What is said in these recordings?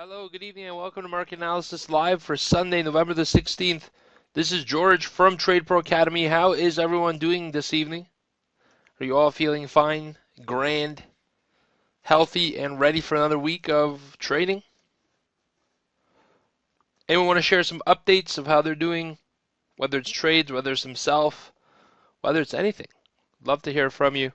Hello, good evening, and welcome to Market Analysis Live for Sunday, November the 16th. This is George from TRADEPRO Academy. How is everyone doing this evening? Are you all feeling fine, grand, healthy, and ready for another week of trading? Anyone want to share some updates of how they're doing, whether it's trades, whether it's themselves, whether it's anything? Love to hear from you.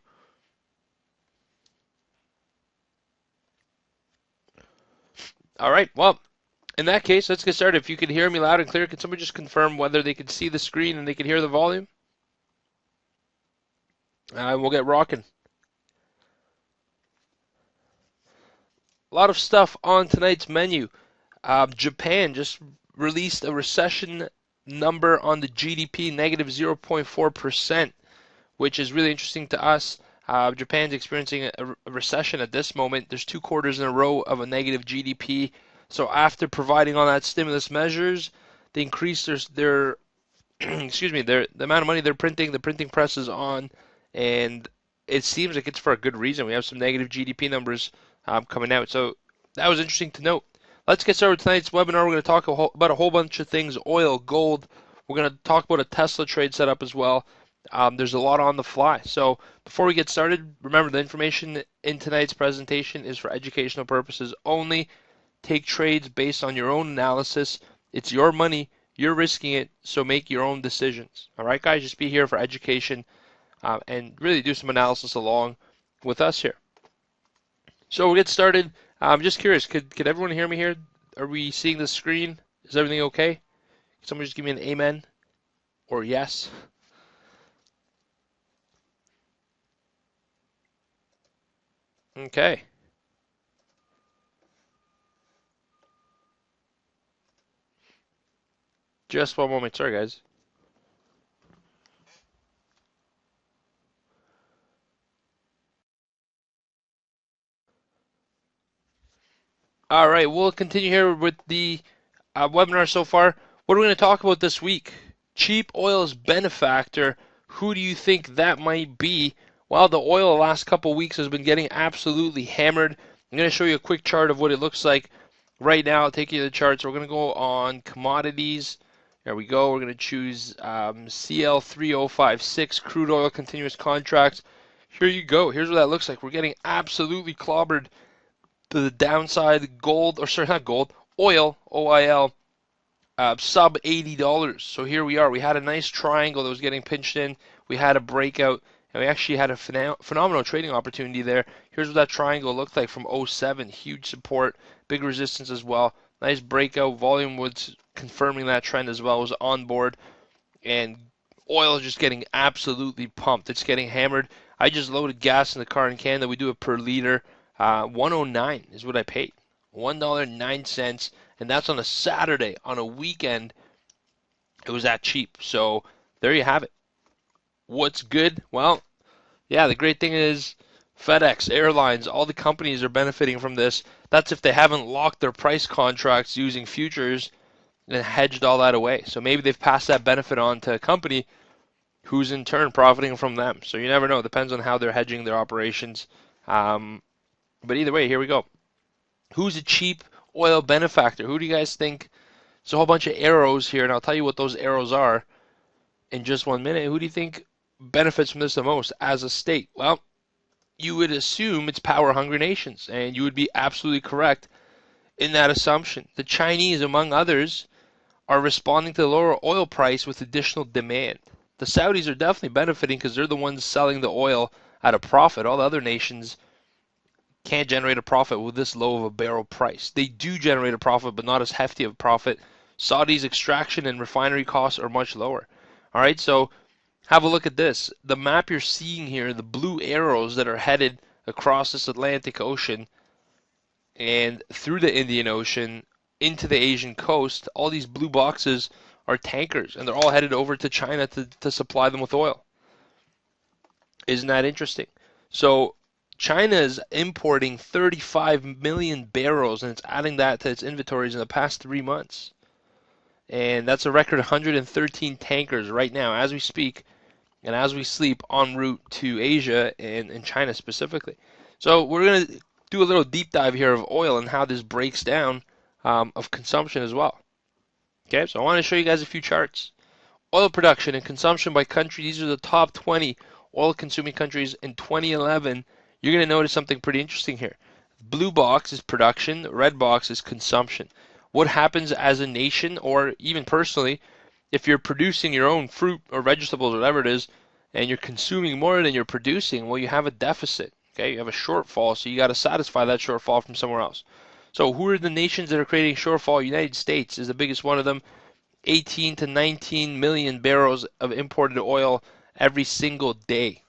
All right, well, in that case, let's get started. If you can hear me loud and clear, can someone just confirm whether they can see the screen and they can hear the volume? We'll get rocking. A lot of stuff on tonight's menu. Japan just released a recession number on the GDP, negative 0.4%, which is really interesting to us. Japan's experiencing a recession at this moment. There's 2 quarters in a row of a negative GDP. So after providing all that stimulus measures, they increased their the amount of money they're printing. The printing press is on, and it seems like it's for a good reason. We have some negative GDP numbers coming out. So that was interesting to note. Let's get started with tonight's webinar. We're going to talk about a whole bunch of things: oil, gold. We're going to talk about a Tesla trade setup as well. There's a lot on the fly. So before we get started, remember the information in tonight's presentation is for educational purposes only. Take trades based on your own analysis. It's your money. You're risking it, so make your own decisions. All right, guys, just be here for education and really do some analysis along with us here. So we'll get started. I'm just curious, could everyone hear me here? Are we seeing the screen? Is everything okay? Can someone just give me an amen or yes? Okay. Just one moment. Sorry, guys. All right, we'll continue here with the webinar so far. What are we going to talk about this week? Cheap oil's benefactor. Who do you think that might be? Well, the oil the last couple of weeks has been getting absolutely hammered. I'm going to show you a quick chart of what it looks like right now. I'll take you to the charts. We're going to go on commodities. There we go. We're going to choose CL3056 crude oil continuous contracts. Here you go. Here's what that looks like. We're getting absolutely clobbered to the downside. Gold, or sorry, not gold, oil, OIL, sub $80. So here we are. We had a nice triangle that was getting pinched in. We had a breakout, and we actually had a phenomenal trading opportunity there. Here's what that triangle looked like from '07. Huge support, big resistance as well. Nice breakout. Volume was confirming that trend as well. Was on board, and oil is just getting absolutely pumped. It's getting hammered. I just loaded gas in the car in Canada. We do it per liter. 109 is what I paid. $1.09, and that's on a Saturday. On a weekend, it was that cheap. So there you have it. What's good? Well, yeah, the great thing is FedEx, airlines, all the companies are benefiting from this. That's if they haven't locked their price contracts using futures and hedged all that away. So maybe they've passed that benefit on to a company who's in turn profiting from them. So you never know. It depends on how they're hedging their operations. But either way, here we go. Who's a cheap oil benefactor? Who do you guys think? There's a whole bunch of arrows here, and I'll tell you what those arrows are in just 1 minute. Who do you think benefits from this the most as a state? Well, you would assume it's power-hungry nations, and you would be absolutely correct in that assumption. The Chinese, among others, are responding to the lower oil price with additional demand. The Saudis are definitely benefiting because they're the ones selling the oil at a profit. All the other nations can't generate a profit with this low of a barrel price. They do generate a profit, but not as hefty of a profit. Saudi's extraction and refinery costs are much lower. All right, so have a look at this. The map you're seeing here, the blue arrows that are headed across this Atlantic Ocean and through the Indian Ocean into the Asian coast, all these blue boxes are tankers, and they're all headed over to China to supply them with oil. Isn't that interesting? So China is importing 35 million barrels, and it's adding that to its inventories in the past 3 months. And that's a record 113 tankers right now, as we speak, and as we sleep, en route to Asia and China specifically. So we're going to do a little deep dive here of oil and how this breaks down of consumption as well. Okay, so I want to show you guys a few charts. Oil production and consumption by country. These are the top 20 oil-consuming countries in 2011. You're going to notice something pretty interesting here. Blue box is production, red box is consumption. What happens as a nation, or even personally, if you're producing your own fruit or vegetables, whatever it is, and you're consuming more than you're producing, well, you have a deficit. Okay, you have a shortfall, so you got to satisfy that shortfall from somewhere else. So who are the nations that are creating shortfall? United States is the biggest one of them. 18 to 19 million barrels of imported oil every single day.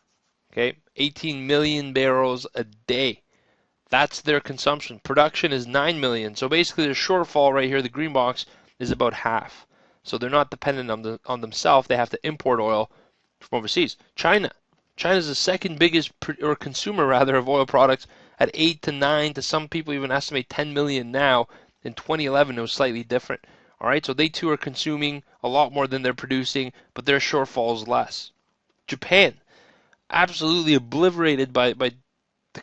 Okay, 18 million barrels a day. That's their consumption. Production is 9 million. So basically, their shortfall right here, the green box, is about half. So they're not dependent on themselves. They have to import oil from overseas. China. China's the second biggest or consumer rather of oil products at 8 to 9 to some people even estimate 10 million now. In 2011, it was slightly different. All right, so they too are consuming a lot more than they're producing, but their shortfall is less. Japan, absolutely obliterated by the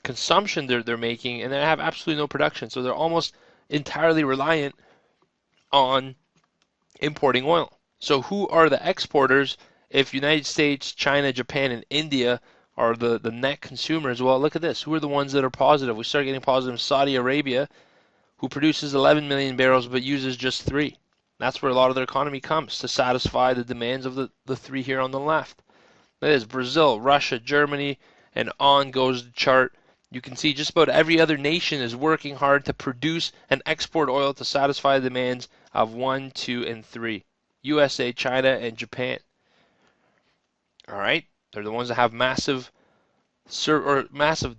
consumption they're making, and they have absolutely no production, so they're almost entirely reliant on importing oil. So who are the exporters if United States, China, Japan, and India are the net consumers? Well, look at this. Who are the ones that are positive? We start getting positive. Saudi Arabia, who produces 11 million barrels but uses just 3. That's where a lot of their economy comes, to satisfy the demands of the 3 here on the left. That is Brazil, Russia, Germany, and on goes the chart. You can see just about every other nation is working hard to produce and export oil to satisfy the demands of 1, 2, and 3. USA, China, and Japan. All right? They're the ones that have massive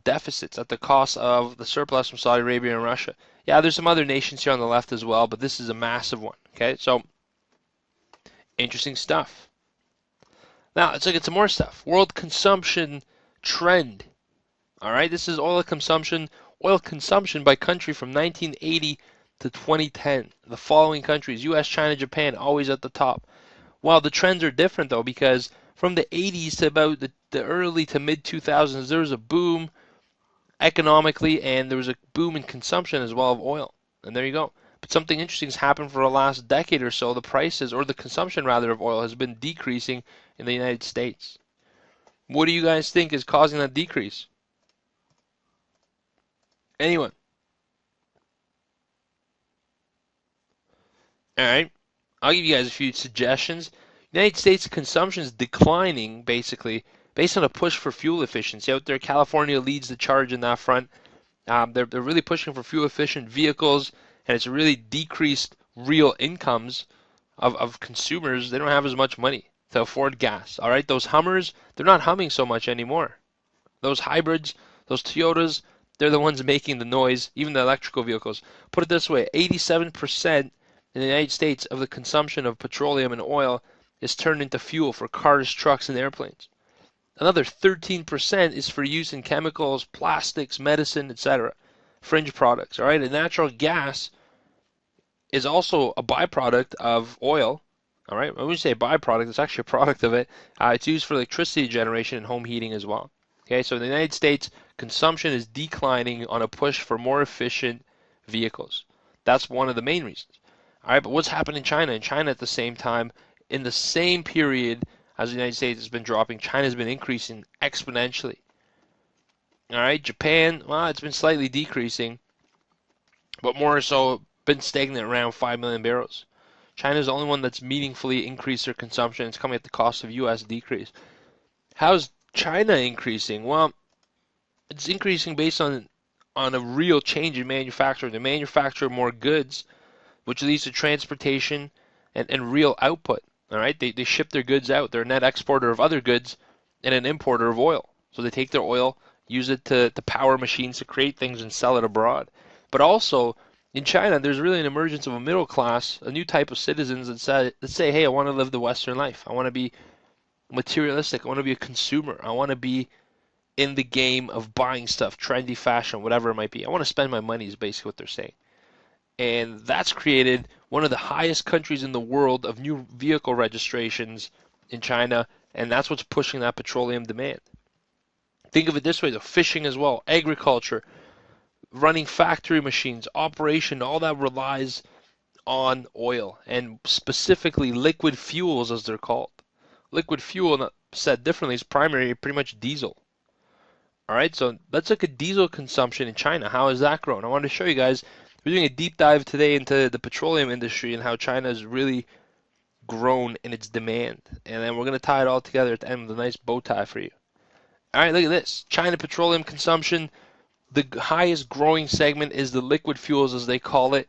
deficits at the cost of the surplus from Saudi Arabia and Russia. Yeah, there's some other nations here on the left as well, but this is a massive one. Okay, so interesting stuff. Now, let's look at some more stuff. World consumption trend. All right, this is oil consumption by country from 1980 to 2010. The following countries, US, China, Japan, always at the top. Well, the trends are different, though, because from the 80s to about the early to mid-2000s, there was a boom economically, and there was a boom in consumption as well of oil. And there you go. But something interesting has happened for the last decade or so. The prices, or the consumption rather, of oil has been decreasing in the United States. What do you guys think is causing that decrease? Anyone? All right. I'll give you guys a few suggestions. United States consumption is declining, basically, based on a push for fuel efficiency. Out there, California leads the charge in that front. They're really pushing for fuel-efficient vehicles, and it's really decreased real incomes of consumers. They don't have as much money to afford gas. All right, those Hummers, they're not humming so much anymore. Those hybrids, those Toyotas, they're the ones making the noise, even the electrical vehicles. Put it this way, 87% in the United States of the consumption of petroleum and oil is turned into fuel for cars, trucks, and airplanes. Another 13% is for use in chemicals, plastics, medicine, etc. Fringe products, all right? And natural gas is also a byproduct of oil, all right? When we say byproduct, it's actually a product of it. It's used for electricity generation and home heating as well. Okay, so in the United States, consumption is declining on a push for more efficient vehicles. That's one of the main reasons. All right, but what's happened in China? In China at the same time, in the same period as the United States has been dropping, China's been increasing exponentially. All right, Japan, well, it's been slightly decreasing, but more so been stagnant around 5 million barrels. China's the only one that's meaningfully increased their consumption. It's coming at the cost of U.S. decrease. How's China increasing? Well, it's increasing based on a real change in manufacturing. They manufacture more goods, which leads to transportation and real output. All right, they ship their goods out. They're a net exporter of other goods and an importer of oil. So they take their oil, use it to power machines to create things and sell it abroad. But also in China, there's really an emergence of a middle class, a new type of citizens that say, hey, I want to live the Western life. I want to be materialistic. I want to be a consumer. I want to be in the game of buying stuff, trendy fashion, whatever it might be. I want to spend my money is basically what they're saying. And that's created one of the highest countries in the world of new vehicle registrations in China, and that's what's pushing that petroleum demand. Think of it this way, though, fishing as well, agriculture, running factory machines, operation, all that relies on oil, and specifically liquid fuels as they're called. Liquid fuel, said differently, is primary, pretty much diesel. All right, so let's look at diesel consumption in China. How has that grown? I wanted to show you guys. We're doing a deep dive today into the petroleum industry and how China has really grown in its demand. And then we're going to tie it all together at the end with a nice bow tie for you. All right, look at this. China petroleum consumption, the highest growing segment is the liquid fuels, as they call it.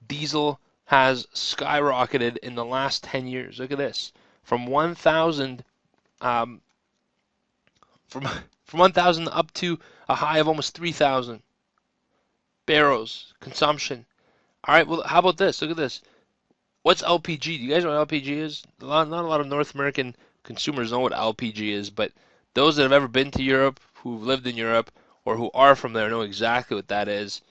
Diesel has skyrocketed in the last 10 years. Look at this. From 1,000 um, from from 1,000 up to a high of almost 3,000 barrels consumption. All right, well, how about this? Look at this. What's LPG? Do you guys know what LPG is? Not a lot of North American consumers know what LPG is, but those that have ever been to Europe, who've lived in Europe, or who are from there know exactly what that is.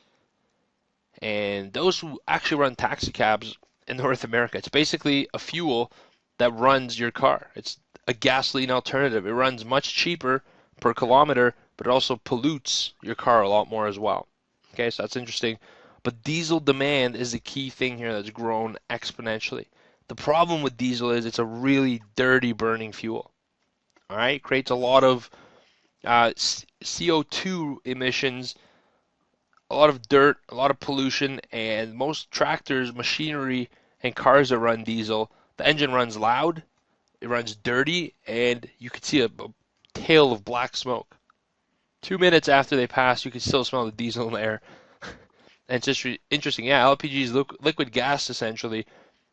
And those who actually run taxi cabs in North America, it's basically a fuel that runs your car. It's a gasoline alternative. It runs much cheaper per kilometer, but it also pollutes your car a lot more as well. Okay, so that's interesting. But diesel demand is the key thing here that's grown exponentially. The problem with diesel is it's a really dirty burning fuel. All right, it creates a lot of CO2 emissions, a lot of dirt, a lot of pollution, and most tractors, machinery, and cars that run diesel, the engine runs loud, it runs dirty, and you can see a tail of black smoke. 2 minutes after they pass, you can still smell the diesel in the air. And it's just interesting. Yeah, LPG is liquid gas, essentially,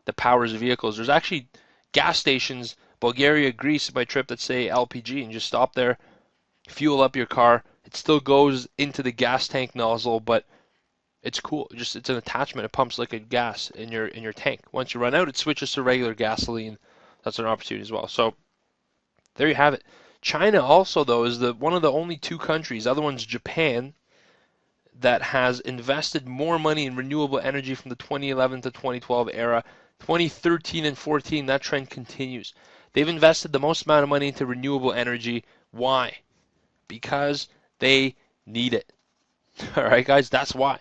that powers vehicles. There's actually gas stations, Bulgaria, Greece, my trip, that say LPG, and just stop there, fuel up your car. It still goes into the gas tank nozzle, but it's cool. It's an attachment. It pumps liquid gas in your tank. Once you run out, it switches to regular gasoline. That's an opportunity as well. So there you have it. China also, though, is one of the only two countries, the other one's Japan, that has invested more money in renewable energy from the 2011 to 2012 era. 2013 and 14, that trend continues. They've invested the most amount of money into renewable energy. Why? Because they need it. All right, guys, that's why.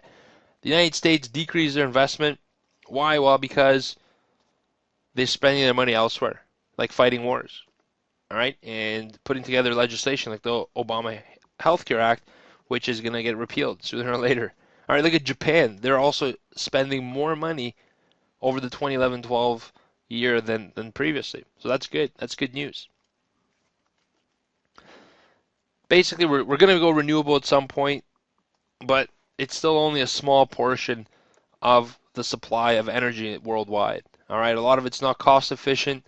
The United States decreased their investment. Why? Well, because they're spending their money elsewhere, like fighting wars. All right, and putting together legislation like the Obama Healthcare Act, which is going to get repealed sooner or later. All right, look at Japan. They're also spending more money over the 2011-12 year than previously. So that's good. That's good news. Basically, we're going to go renewable at some point, but it's still only a small portion of the supply of energy worldwide. All right, a lot of it's not cost efficient,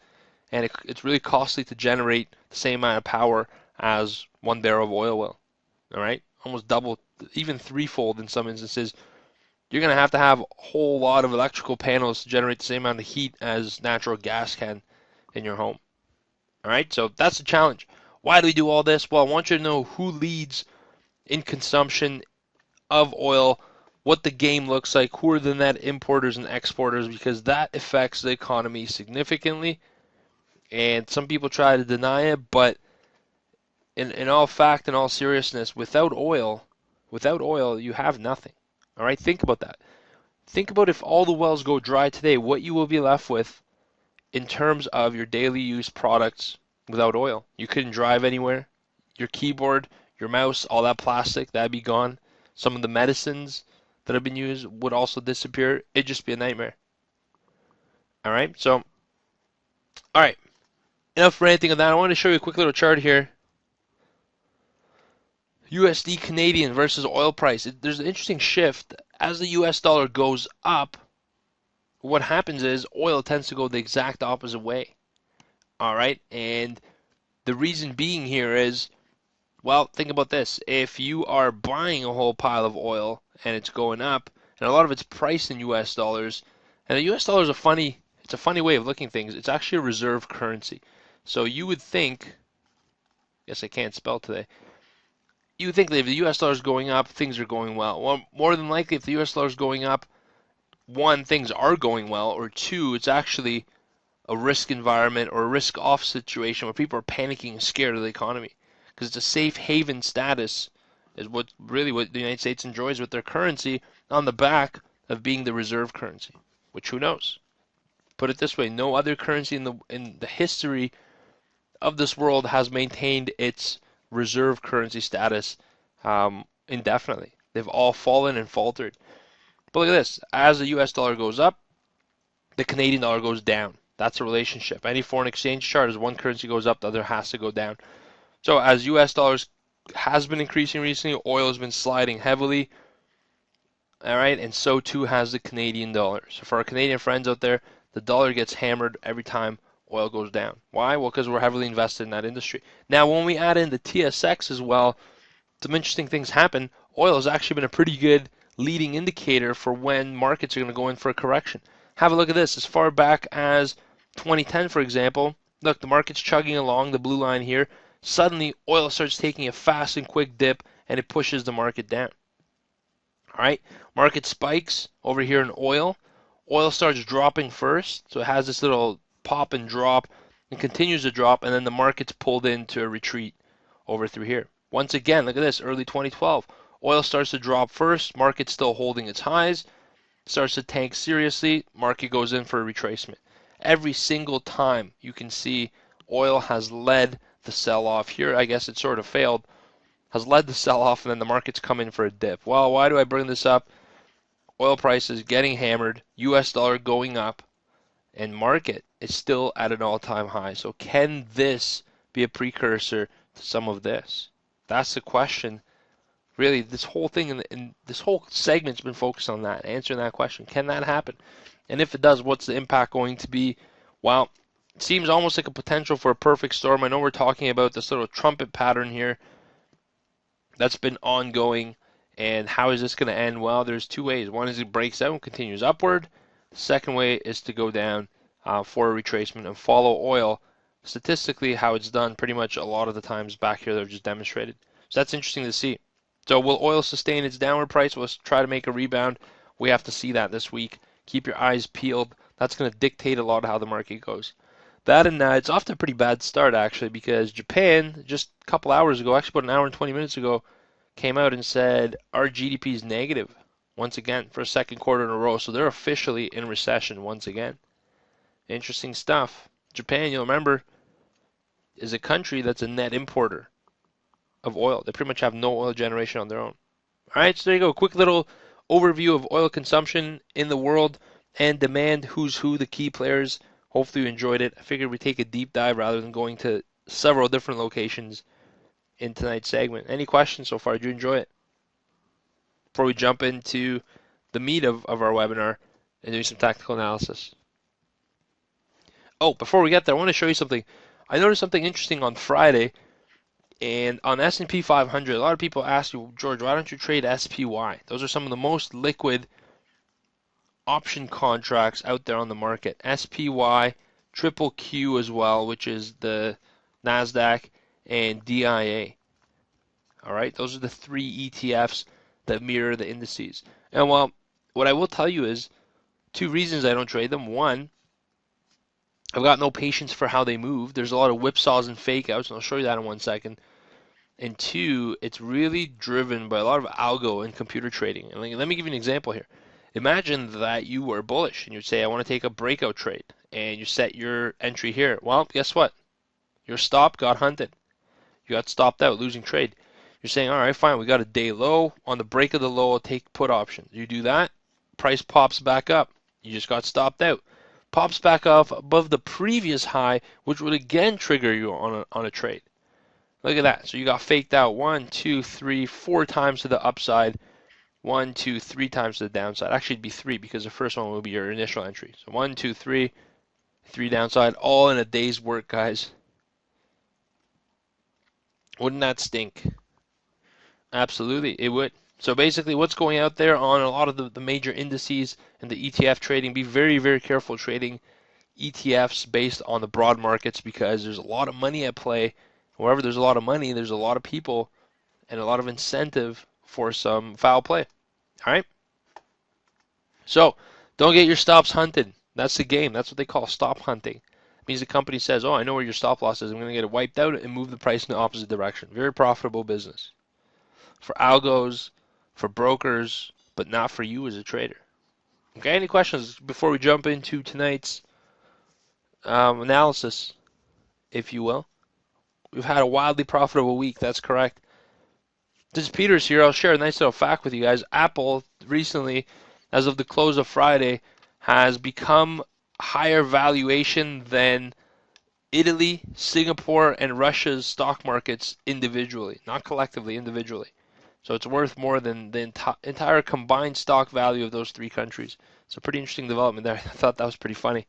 and it's really costly to generate the same amount of power as 1 barrel of oil will. All right, almost double, even threefold in some instances. You're going to have a whole lot of electrical panels to generate the same amount of heat as natural gas can in your home. All right, so that's the challenge. Why do we do all this? Well, I want you to know who leads in consumption of oil, what the game looks like, who are the net importers and exporters, because that affects the economy significantly. And some people try to deny it, but in all fact and all seriousness, without oil, you have nothing. All right, think about that. Think about if all the wells go dry today, what you will be left with in terms of your daily use products without oil. You couldn't drive anywhere. Your keyboard, your mouse, all that plastic, that'd be gone. Some of the medicines that have been used would also disappear. It'd just be a nightmare. All right, so, all right, enough ranting on that. I want to show you a quick little chart here. USD Canadian versus oil price. There's an interesting shift. As the US dollar goes up, what happens is oil tends to go the exact opposite way. All right, and the reason being here is, well, think about this. If you are buying a whole pile of oil and it's going up, and a lot of it's priced in US dollars, and the US dollar is it's a funny way of looking at things. It's actually a reserve currency. So you would think, guess I can't spell today, you would think that if the US dollar is going up, things are going well. Well, more than likely, if the US dollar is going up, one, things are going well, or two, it's actually a risk environment or a risk-off situation where people are panicking and scared of the economy because it's a safe haven status is what really what the United States enjoys with their currency on the back of being the reserve currency, which who knows? Put it this way, no other currency in the history of this world has maintained its reserve currency status indefinitely. They've all fallen and faltered. But look at this. As the US dollar goes up, the Canadian dollar goes down. That's a relationship. Any foreign exchange chart, as one currency goes up, the other has to go down. So as US dollars has been increasing recently, oil has been sliding heavily. All right, and so too has the Canadian dollar. So for our Canadian friends out there, the dollar gets hammered every time oil goes down. Why? Well, because we're heavily invested in that industry. Now, when we add in the TSX as well, some interesting things happen. Oil has actually been a pretty good leading indicator for when markets are going to go in for a correction. Have a look at this. As far back as 2010, for example, look, the market's chugging along the blue line here. Suddenly, oil starts taking a fast and quick dip, and it pushes the market down. All right, market spikes over here in oil. Oil starts dropping first, so it has this little pop and drop and continues to drop, and then the market's pulled into a retreat over through here. Once again, look at this, early 2012. Oil starts to drop first, market's still holding its highs, starts to tank seriously, market goes in for a retracement. Every single time you can see oil has led the sell-off here. I guess it sort of failed, has led the sell-off, and then the market's come in for a dip. Well, why do I bring this up? Oil prices getting hammered, US dollar going up, and market is still at an all-time high. So can this be a precursor to some of this? That's the question. Really, this whole thing and this whole segment's been focused on that, answering that question. Can that happen? And if it does, what's the impact going to be? Well, it seems almost like a potential for a perfect storm. I know we're talking about this little trumpet pattern here that's been ongoing. And how is this going to end? Well, there's two ways. One is it breaks out and continues upward. The second way is to go down for a retracement and follow oil. Statistically, how it's done pretty much a lot of the times back here that I've just demonstrated. So that's interesting to see. So will oil sustain its downward price? Let's try to make a rebound. We have to see that this week. Keep your eyes peeled. That's going to dictate a lot of how the market goes. That and it's off to a pretty bad start, actually, because Japan, just a couple hours ago, actually about an hour and 20 minutes ago, came out and said our GDP is negative once again for a second quarter in a row. So they're officially in recession once again. Interesting stuff. Japan, you'll remember, is a country that's a net importer of oil. They pretty much have no oil generation on their own. All right, so there you go. Quick little overview of oil consumption in the world and demand, who's who, the key players. Hopefully you enjoyed it. I figured we'd take a deep dive rather than going to several different locations in tonight's segment. Any questions so far? Did you enjoy it? Before we jump into the meat of our webinar and doing some tactical analysis. Oh, before we get there, I want to show you something. I noticed something interesting on Friday, and on S&P 500, a lot of people ask you, George, why don't you trade SPY? Those are some of the most liquid option contracts out there on the market. SPY, triple Q as well, which is the NASDAQ, and DIA. All right, those are the three ETFs that mirror the indices. And well, what I will tell you is two reasons I don't trade them. One, I've got no patience for how they move. There's a lot of whipsaws and fake outs, and I'll show you that in 1 second. And two, it's really driven by a lot of algo and computer trading. And let me give you an example here. Imagine that you were bullish and you'd say, I want to take a breakout trade, and you set your entry here. Well, guess what? Your stop got hunted. You got stopped out, losing trade. You're saying, all right, fine, we got a day low. On the break of the low, I'll take put options. You do that, price pops back up. You just got stopped out. Pops back off above the previous high, which would again trigger you on a trade. Look at that. So you got faked out 1, 2, 3, 4 times to the upside. 1, 2, 3 times to the downside. Actually, it'd be 3 because the first one will be your initial entry. So 1, 2, 3, 3 downside, all in a day's work, guys. Wouldn't that stink? Absolutely, it would. So basically, what's going out there on a lot of the major indices and the ETF trading, be very, very careful trading ETFs based on the broad markets because there's a lot of money at play. Wherever there's a lot of money, there's a lot of people and a lot of incentive for some foul play. All right? So don't get your stops hunted. That's the game. That's what they call stop hunting. It means the company says, oh, I know where your stop loss is. I'm going to get it wiped out and move the price in the opposite direction. Very profitable business. for algos, for brokers, but not for you as a trader. Okay, any questions before we jump into tonight's analysis, if you will? We've had a wildly profitable week, that's correct. This is Peters here. I'll share a nice little fact with you guys. Apple recently, as of the close of Friday, has become higher valuation than Italy, Singapore, and Russia's stock markets individually, not collectively, individually. So it's worth more than the entire combined stock value of those three countries. It's a pretty interesting development there. I thought that was pretty funny.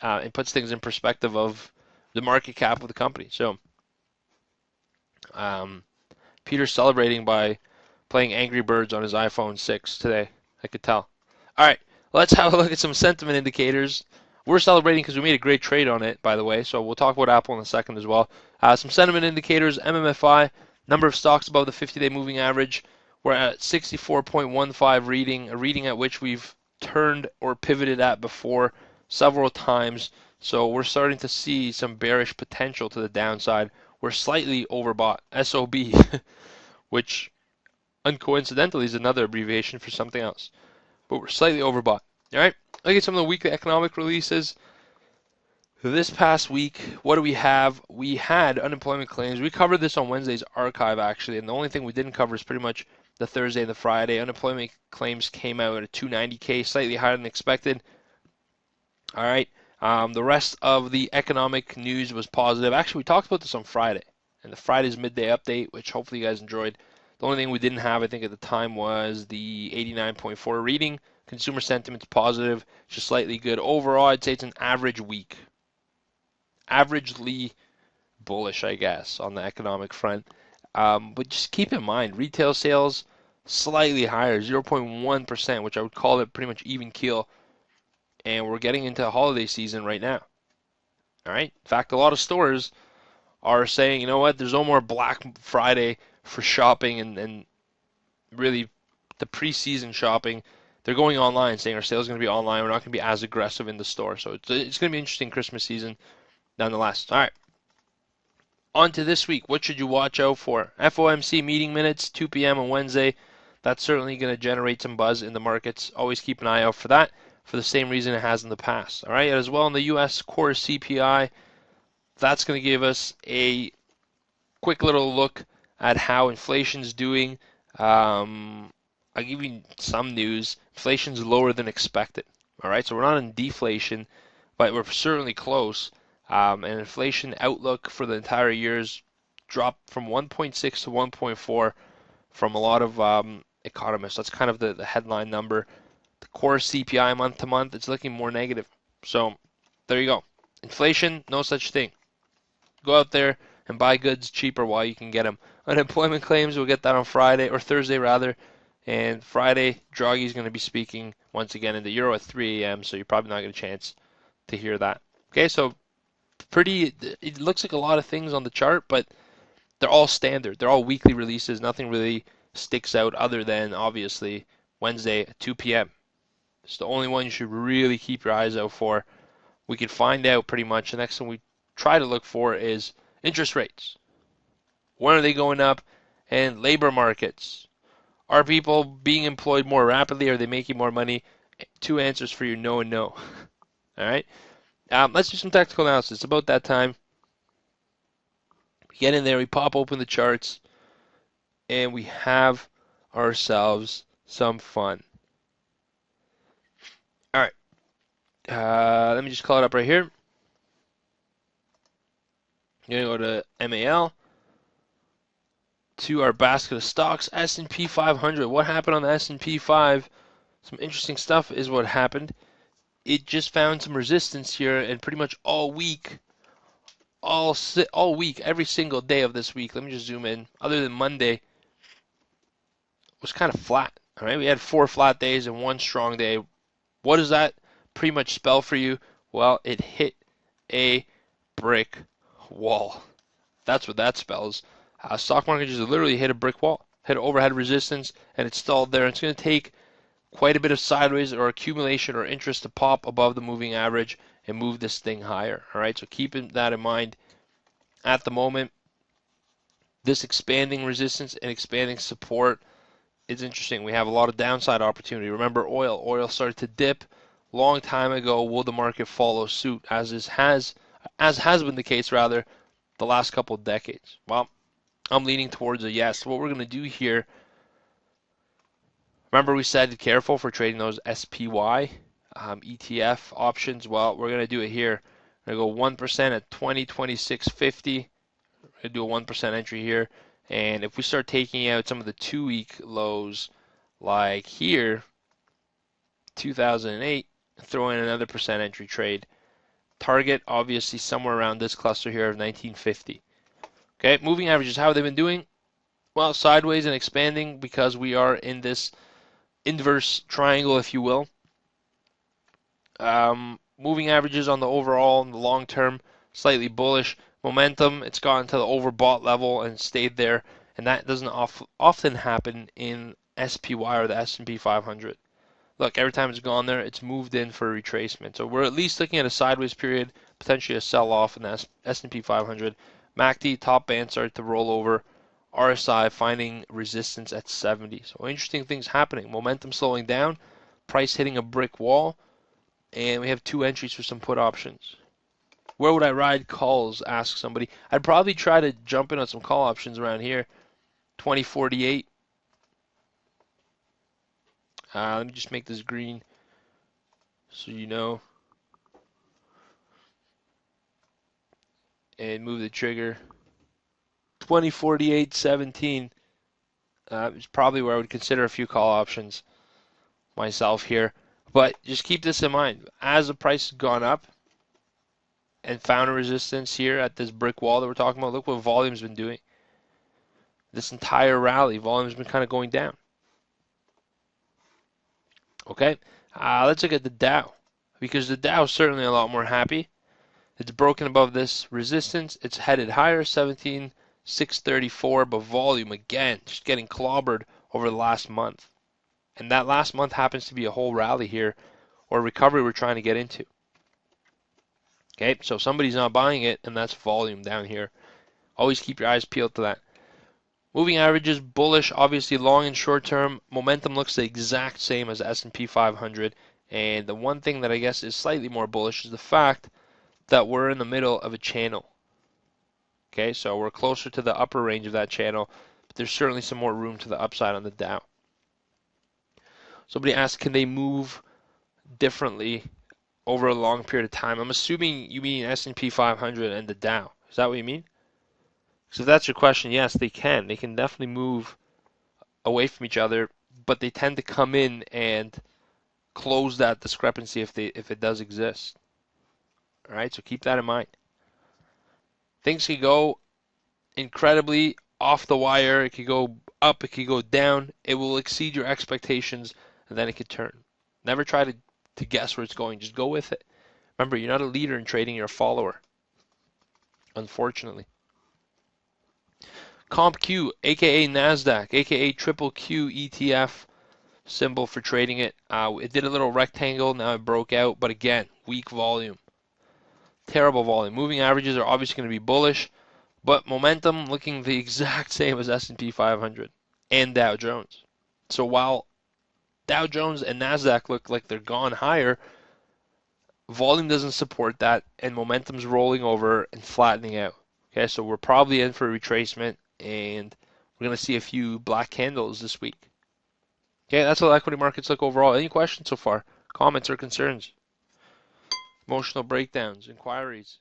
It puts things in perspective of the market cap of the company. So Peter's celebrating by playing Angry Birds on his iPhone 6 today. I could tell. All right, let's have a look at some sentiment indicators. We're celebrating because we made a great trade on it, by the way, so we'll talk about Apple in a second as well. Some sentiment indicators, MMFI, number of stocks above the 50-day moving average. We're at 64.15 reading, a reading at which we've turned or pivoted at before several times. So we're starting to see some bearish potential to the downside. We're slightly overbought, SOB, which uncoincidentally is another abbreviation for something else. But we're slightly overbought. All right, look at some of the weekly economic releases. This past week, what do we have? We had unemployment claims. We covered this on Wednesday's archive, actually, and the only thing we didn't cover is pretty much the Thursday and the Friday. Unemployment claims came out at 290K, slightly higher than expected. All right, the rest of the economic news was positive. Actually, we talked about this on Friday, and the Friday's midday update, which hopefully you guys enjoyed. The only thing we didn't have, I think, at the time was the 89.4 reading. Consumer sentiment's positive, just slightly good. Overall, I'd say it's an average week. Averagely bullish, I guess, on the economic front. But just keep in mind, retail sales slightly higher, 0.1%, which I would call it pretty much even keel. And we're getting into holiday season right now. All right. In fact, a lot of stores are saying, you know what, there's no more Black Friday for shopping and really the preseason shopping. They're going online, saying our sales are going to be online. We're not going to be as aggressive in the store. So it's going to be an interesting Christmas season nonetheless. All right. On to this week. What should you watch out for? FOMC meeting minutes, 2 p.m. on Wednesday. That's certainly going to generate some buzz in the markets. Always keep an eye out for that for the same reason it has in the past. All right. As well in the U.S. core CPI, that's going to give us a quick little look at how inflation's doing. I'll give you some news. Inflation's lower than expected. All right, so we're not in deflation, but we're certainly close. And inflation outlook for the entire year's dropped from 1.6 to 1.4 from a lot of economists. That's kind of the headline number. The core CPI month to month, it's looking more negative. So there you go. Inflation, no such thing. Go out there and buy goods cheaper while you can get them. Unemployment claims, we'll get that on Friday, or Thursday rather. And Friday, Draghi's going to be speaking once again in the Euro at 3 a.m., so you're probably not going to get a chance to hear that. Okay, so it looks like a lot of things on the chart, but they're all standard. They're all weekly releases. Nothing really sticks out other than, obviously, Wednesday at 2 p.m. It's the only one you should really keep your eyes out for. We could find out pretty much. The next thing we try to look for is interest rates. When are they going up? And labor markets. Are people being employed more rapidly? Are they making more money? Two answers for you, no and no. All right. Let's do some technical analysis. It's about that time. We get in there, we pop open the charts, and we have ourselves some fun. All right. Let me just call it up right here. I'm going to go to MAL. To our basket of stocks, S&P 500. What happened on the S&P 5? Some interesting stuff is what happened. It just found some resistance here, and pretty much all week, every single day of this week. Let me just zoom in. Other than Monday, was kind of flat. All right, we had 4 flat days and 1 strong day. What does that pretty much spell for you? Well, it hit a brick wall. That's what that spells. Stock market just literally hit a brick wall, hit overhead resistance, and it's stalled there. It's going to take quite a bit of sideways or accumulation or interest to pop above the moving average and move this thing higher. All right, so keep that in mind at the moment. This expanding resistance and expanding support is interesting. We have a lot of downside opportunity. Remember oil. Oil started to dip long time ago. Will the market follow suit as has been the case rather the last couple of decades? Well, I'm leaning towards a yes. What we're going to do here, remember we said careful for trading those SPY ETF options. Well, we're going to do it here. We're going to go 1% at 2026.50. We're going to do a 1% entry here. And if we start taking out some of the 2-week lows like here, 2008, throw in another percent entry trade. Target obviously somewhere around this cluster here of 1950. Okay, moving averages, how have they been doing? Well, sideways and expanding because we are in this inverse triangle, if you will. Moving averages on the overall and the long term, slightly bullish. Momentum, it's gotten to the overbought level and stayed there, and that doesn't often happen in SPY or the S&P 500. Look, every time it's gone there, it's moved in for a retracement. So we're at least looking at a sideways period, potentially a sell-off in the S&P 500. MACD top band started to roll over. RSI finding resistance at 70. So interesting things happening. Momentum slowing down, price hitting a brick wall, and we have 2 entries for some put options. Where would I ride calls? Ask somebody. I'd probably try to jump in on some call options around here. 2048. Let me just make this green so you know. And move the trigger. 2048.17 is probably where I would consider a few call options myself here. But just keep this in mind. As the price has gone up and found a resistance here at this brick wall that we're talking about, look what volume's been doing. This entire rally, volume's been kind of going down. Okay, let's look at the Dow, because the Dow is certainly a lot more happy. It's broken above this resistance. It's headed higher, 17,634, but volume again just getting clobbered over the last month. And that last month happens to be a whole rally here, or recovery we're trying to get into. Okay, so somebody's not buying it, and that's volume down here. Always keep your eyes peeled to that. Moving averages bullish, obviously long and short term. Momentum looks the exact same as S&P 500. And the one thing that I guess is slightly more bullish is the fact that we're in the middle of a channel. Okay, so we're closer to the upper range of that channel, but there's certainly some more room to the upside on the Dow. Somebody asked, can they move differently over a long period of time? I'm assuming you mean S&P 500 and the Dow. Is that what you mean? So if that's your question, yes, they can. They can definitely move away from each other, but they tend to come in and close that discrepancy if it does exist. All right, so keep that in mind. Things can go incredibly off the wire. It could go up, it could go down. It will exceed your expectations, and then it could turn. Never try to guess where it's going. Just go with it. Remember, you're not a leader in trading, you're a follower. Unfortunately. CompQ, aka NASDAQ, aka Triple Q ETF, symbol for trading it. It did a little rectangle, now it broke out, but again, weak volume. Terrible volume. Moving averages are obviously going to be bullish, but momentum looking the exact same as S&P 500 and Dow Jones. So while Dow Jones and NASDAQ look like they're gone higher, volume doesn't support that, and momentum's rolling over and flattening out. Okay, so we're probably in for a retracement, and we're going to see a few black candles this week. Okay, that's how equity markets look overall. Any questions so far? Comments or concerns? Emotional breakdowns, inquiries?